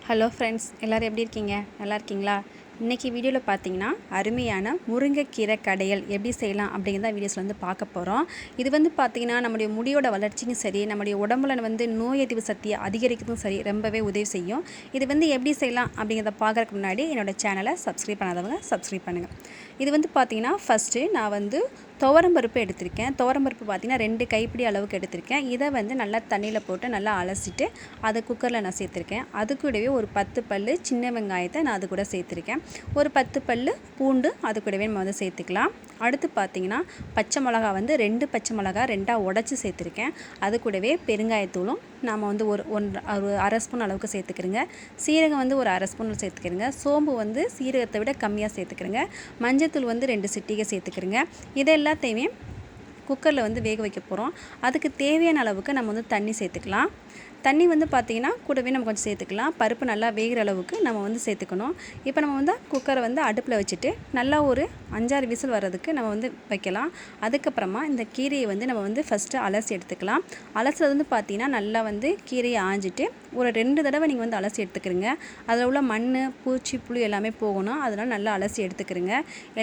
Hello friends, எல்லோரும் எப்படி இருக்கீங்க? நல்லா இருக்கீங்களா? இன்றைக்கி வீடியோவில் பார்த்தீங்கன்னா அருமையான முருங்கைக்கீரை கடையல் எப்படி செய்யலாம் அப்படிங்கிறத வீடியோஸில் வந்து பார்க்க போகிறோம். இது வந்து பார்த்திங்கன்னா நம்முடைய முடியோட வளர்ச்சிக்கும் சரி, நம்முடைய உடம்புல வந்து நோய் எதிர்ப்பு சக்தியை அதிகரிக்கிறதும் சரி ரொம்பவே உதவி செய்யும். இது வந்து எப்படி செய்யலாம் அப்படிங்கிறத பார்க்குறதுக்கு முன்னாடி என்னோடய சேனலை சப்ஸ்கிரைப் பண்ணாதவங்க சப்ஸ்கிரைப் பண்ணுங்கள். இது வந்து பார்த்திங்கன்னா ஃபஸ்ட்டு நான் வந்து துவரம்பருப்பு எடுத்திருக்கேன். துவரம்பருப்பு பார்த்திங்கன்னா 2 கைப்பிடி அளவுக்கு எடுத்திருக்கேன். இதை வந்து நல்லா தண்ணியில் போட்டு நல்லா அலசிட்டு அதை குக்கரில் நான் சேர்த்துருக்கேன். அது கூடவே ஒரு 10 பல் சின்ன வெங்காயத்தை நான் அது கூட சேர்த்துருக்கேன். ஒரு 10 பல் பூண்டு அது கூடவே நம்ம வந்து சேர்த்துக்கலாம். அடுத்து பார்த்திங்கன்னா பச்சை மிளகா வந்து 2 பச்சை மிளகா 2ஆக உடச்சி சேர்த்துருக்கேன். அது கூடவே பெருங்காயத்தூளும் நாம் வந்து ஒரு அரை ஸ்பூன் அளவுக்கு சேர்த்துக்கிறேங்க. சீரகம் வந்து ஒரு அரை ஸ்பூன் சேர்த்துக்கிறேங்க. சோம்பு வந்து சீரகத்தை விட கம்மியாக சேர்த்துக்கிறேங்க. மஞ்சத்தூள் வந்து 2 சிட்டிகை சேர்த்துக்கிறேங்க. இதை எல்லாத்தையுமே குக்கரில் வந்து வேக வைக்க போகிறோம். அதுக்கு தேவையான அளவுக்கு நம்ம வந்து தண்ணி சேர்த்துக்கலாம். தண்ணி வந்து பார்த்திங்கன்னா கூடவே நம்ம கொஞ்சம் சேர்த்துக்கலாம். பருப்பு நல்லா வேகிற அளவுக்கு நம்ம வந்து சேர்த்துக்கணும். இப்போ நம்ம வந்து குக்கரை வந்து அடுப்பில் வச்சுட்டு நல்லா ஒரு 5-6 விசில் வர்றதுக்கு நம்ம வந்து வைக்கலாம். அதுக்கப்புறமா இந்த கீரையை வந்து நம்ம வந்து ஃபஸ்ட்டு அலசி எடுத்துக்கலாம். அலசுறது வந்து பார்த்திங்கன்னா நல்லா வந்து கீரையை ஆஞ்சிட்டு ஒரு 2 தடவை நீங்கள் வந்து அலசி எடுத்துக்கிறீங்க. அதில் உள்ள மண், பூச்சி, புழு எல்லாமே போகணும். அதனால் நல்லா அலசி எடுத்துக்கிறீங்க.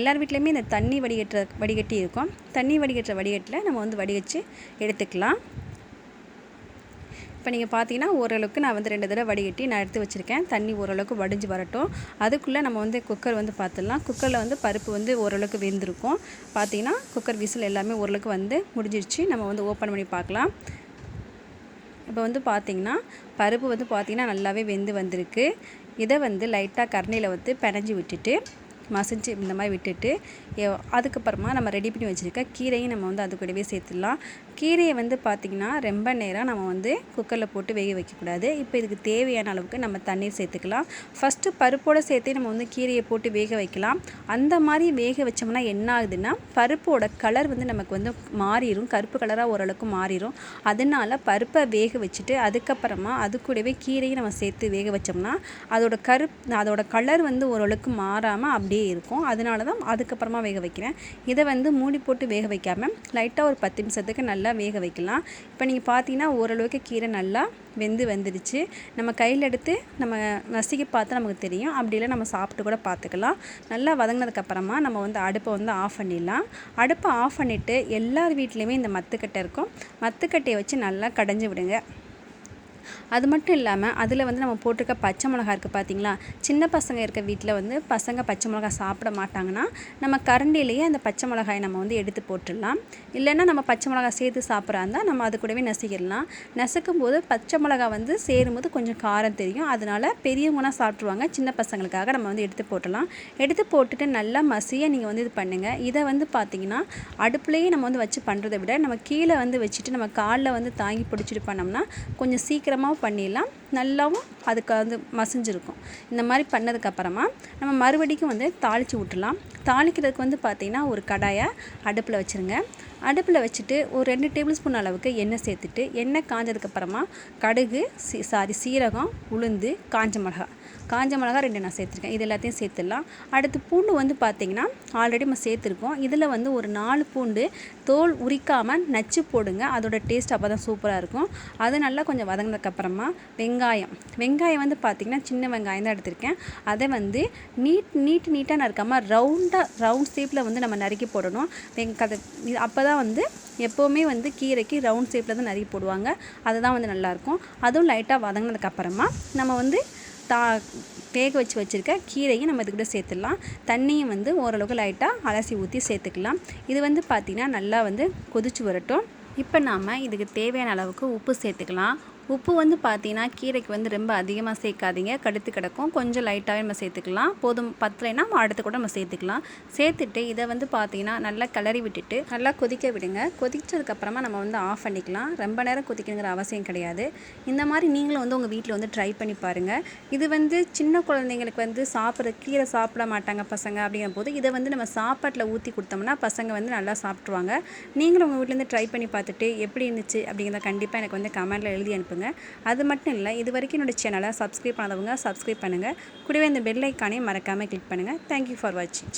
எல்லார் வீட்லேயுமே இந்த தண்ணி வடிகட்டி இருக்கும். தண்ணி வடிகட்டுற வடிகட்டில் நம்ம வந்து வடிகட்டி எடுத்துக்கலாம். இப்போ நீங்கள் பார்த்தீங்கன்னா ஓரளவுக்கு நான் வந்து 2 தடவை வடிகட்டி நான் எடுத்து வச்சுருக்கேன். தண்ணி ஓரளவுக்கு வடிஞ்சு வரட்டும். அதுக்குள்ளே நம்ம வந்து குக்கர் வந்து பார்த்துடலாம். குக்கரில் வந்து பருப்பு வந்து ஓரளவுக்கு வெந்திருக்கும். பார்த்தீங்கன்னா குக்கர் விசில் எல்லாமே ஓரளவுக்கு வந்து முடிஞ்சிருச்சு. நம்ம வந்து ஓப்பன் பண்ணி பார்க்கலாம். இப்போ வந்து பார்த்திங்கன்னா பருப்பு வந்து பார்த்திங்கன்னா நல்லாவே வெந்து வந்திருக்கு. இதை வந்து லைட்டாக கரண்டியில் வந்து பிணைஞ்சி விட்டுட்டு மசிஞ்சு இந்த மாதிரி விட்டுட்டு அதுக்கப்புறமா நம்ம ரெடி பண்ணி வச்சுருக்க கீரையும் நம்ம வந்து அது கூடவே சேர்த்துடலாம். கீரையை வந்து பார்த்திங்கன்னா ரொம்ப நேரம் நம்ம வந்து குக்கரில் போட்டு வேக வைக்கக்கூடாது. இப்போ இதுக்கு தேவையான அளவுக்கு நம்ம தண்ணீர் சேர்த்துக்கலாம். ஃபஸ்ட்டு பருப்போடு சேர்த்தே நம்ம வந்து கீரையை போட்டு வேக வைக்கலாம். அந்த மாதிரி வேக வச்சோம்னா என்ன ஆகுதுன்னா பருப்போட கலர் வந்து நமக்கு வந்து மாறிடும். கருப்பு கலராக ஓரளவுக்கு மாறிடும். அதனால் பருப்பை வேக வச்சுட்டு அதுக்கப்புறமா அது கூடவே கீரையும் நம்ம சேர்த்து வேக வச்சோம்னா அதோட கலர் வந்து ஓரளவுக்கு மாறாமல் அப்படியே இருக்கும். அதனால தான் அதுக்கப்புறமா வேக வைக்கிறேன். இதை வந்து மூடி போட்டு வேக வைக்காமல் லைட்டாக ஒரு 10 நிமிஷத்துக்கு நல்லா வேக வைக்கலாம். இப்போ நீங்கள் பார்த்தீங்கன்னா ஓரளவுக்கு கீரை நல்லா வந்துடுச்சு. நம்ம கையில் எடுத்து நம்ம நசுக்கி பார்த்தா நமக்கு தெரியும். அப்படிலாம் நம்ம சாப்பிட்டு கூட பார்த்துக்கலாம். நல்லா வதங்கினதுக்கப்புறமா நம்ம வந்து அடுப்பை வந்து ஆஃப் பண்ணிடலாம். அடுப்பை ஆஃப் பண்ணிவிட்டு எல்லார் வீட்லேயுமே இந்த மத்துக்கட்டை இருக்கும். மத்துக்கட்டையை வச்சு நல்லா கடைஞ்சி விடுங்க. அது மட்டும் இல்லாமல் அதில் வந்து நம்ம போட்டிருக்க பச்சை மிளகா இருக்குது பார்த்திங்களா. சின்ன பசங்க இருக்க வீட்டில் வந்து பசங்க பச்சை மிளகா சாப்பிட மாட்டாங்கன்னா நம்ம கரண்டிலேயே அந்த பச்சை மிளகாயை நம்ம வந்து எடுத்து போட்டுடலாம். இல்லைன்னா நம்ம பச்சை மிளகா சேர்த்து சாப்பிட்றா இருந்தால் நம்ம அது கூடவே நசுக்கிடலாம். நசுக்கும் போது பச்சை மிளகா வந்து சேரும்போது கொஞ்சம் காரம் தெரியும். அதனால் பெரியவங்கன்னா சாப்பிட்ருவாங்க. சின்ன பசங்களுக்காக நம்ம வந்து எடுத்து போட்டலாம். எடுத்து போட்டுட்டு நல்லா மசிய நீங்கள் வந்து இது பண்ணுங்கள். இதை வந்து பார்த்திங்கன்னா அடுப்புலேயே நம்ம வந்து வச்சு பண்ணுறதை விட நம்ம கீழே வந்து வச்சுட்டு நம்ம காலில் வந்து தாங்கி பிடிச்சிட்டு பண்ணோம்னா கொஞ்சம் சீக்கிரமாக பண்ணிடலாம். நல்லாவும் அதுக்கு வந்து மசிஞ்சிருக்கும். இந்த மாதிரி பண்ணதுக்கப்புறமா நம்ம மறுபடிக்கும் வந்து தாளித்து விட்டுலாம். தாளிக்கிறதுக்கு வந்து பார்த்திங்கன்னா ஒரு கடாயை அடுப்பில் வச்சுருங்க. அடுப்பில் வச்சுட்டு ஒரு 2 டேபிள் ஸ்பூன் அளவுக்கு எண்ணெய் சேர்த்துட்டு எண்ணெய் காஞ்சதுக்கப்புறமா கடுகு சீரகம், உளுந்து, காஞ்ச மிளகா 2 நான் சேர்த்துருக்கேன். இது எல்லாத்தையும் சேர்த்துடலாம். அடுத்து பூண்டு வந்து பார்த்திங்கன்னா ஆல்ரெடி நம்ம சேர்த்துருக்கோம். இதில் வந்து ஒரு 4 பூண்டு தோல் உரிக்காமல் நச்சு போடுங்க. அதோட டேஸ்ட் அப்போ தான் சூப்பராக இருக்கும். அது நல்லா கொஞ்சம் வதங்கினதுக்கப்புறமா வெங்காயம் வந்து பார்த்திங்கன்னா சின்ன வெங்காயம் தான் எடுத்திருக்கேன். அதை வந்து நீட்டாக நறுக்காமல் ரவுண்ட் ஷேப்பில் வந்து நம்ம நறுக்கி போடணும். அப்போ தான் வந்து எப்போவுமே வந்து கீரைக்கு ரவுண்ட் ஷேப்பில் தான் நறுக்கி போடுவாங்க. அதுதான் வந்து நல்லாயிருக்கும். அதுவும் லைட்டாக வதங்கினதுக்கப்புறமா நம்ம வந்து வேக வச்சுருக்க கீரையும் நம்ம இது கூட சேர்த்துடலாம். தண்ணியும் வந்து ஓரளவுக்கு லைட்டாக அலசி ஊற்றி சேர்த்துக்கலாம். இது வந்து பார்த்திங்கன்னா நல்லா வந்து கொதிச்சு வரட்டும். இப்போ நாம் இதுக்கு தேவையான அளவுக்கு உப்பு சேர்த்துக்கலாம். உப்பு வந்து பார்த்திங்கன்னா கீரைக்கு வந்து ரொம்ப அதிகமாக சேர்க்காதீங்க, கடுத்து கிடக்கும். கொஞ்சம் லைட்டாகவே நம்ம சேர்த்துக்கலாம். போதும், பத்தலைன்னா அடுத்து கூட நம்ம சேர்த்துக்கலாம். சேர்த்துட்டு இதை வந்து பார்த்திங்கன்னா நல்லா கிளறி விட்டுட்டு நல்லா கொதிக்க விடுங்க. கொதிச்சதுக்கப்புறமா நம்ம வந்து ஆஃப் பண்ணிக்கலாம். ரொம்ப நேரம் கொதிக்கணுங்கிற அவசியம் கிடையாது. இந்த மாதிரி நீங்களும் வந்து உங்கள் வீட்டில் வந்து ட்ரை பண்ணி பாருங்கள். இது வந்து சின்ன குழந்தைங்களுக்கு வந்து கீரை சாப்பிட மாட்டாங்க பசங்க அப்படிங்கிற போது இதை வந்து நம்ம சாப்பாட்டில் ஊற்றி கொடுத்தோம்னா பசங்க வந்து நல்லா சாப்பிட்ருவாங்க. நீங்களும் உங்கள் வீட்டிலேருந்து ட்ரை பண்ணி பார்த்துட்டு எப்படி இருந்துச்சு அப்படிங்கிறத கண்டிப்பாக எனக்கு வந்து கமெண்ட்டில் எழுதி அனுப்புங்க. அது மட்டும் இல்லை, இது வரைக்கும் என்னோட சேனலை சப்ஸ்கிரைப் பண்ணாதவங்க சப்ஸ்கிரைப் பண்ணுங்கள். கூடவே இந்த பெல் ஐக்கானையும் மறக்காமல் கிளிக் பண்ணுங்கள். தேங்க்யூ ஃபார் வாட்சிங்.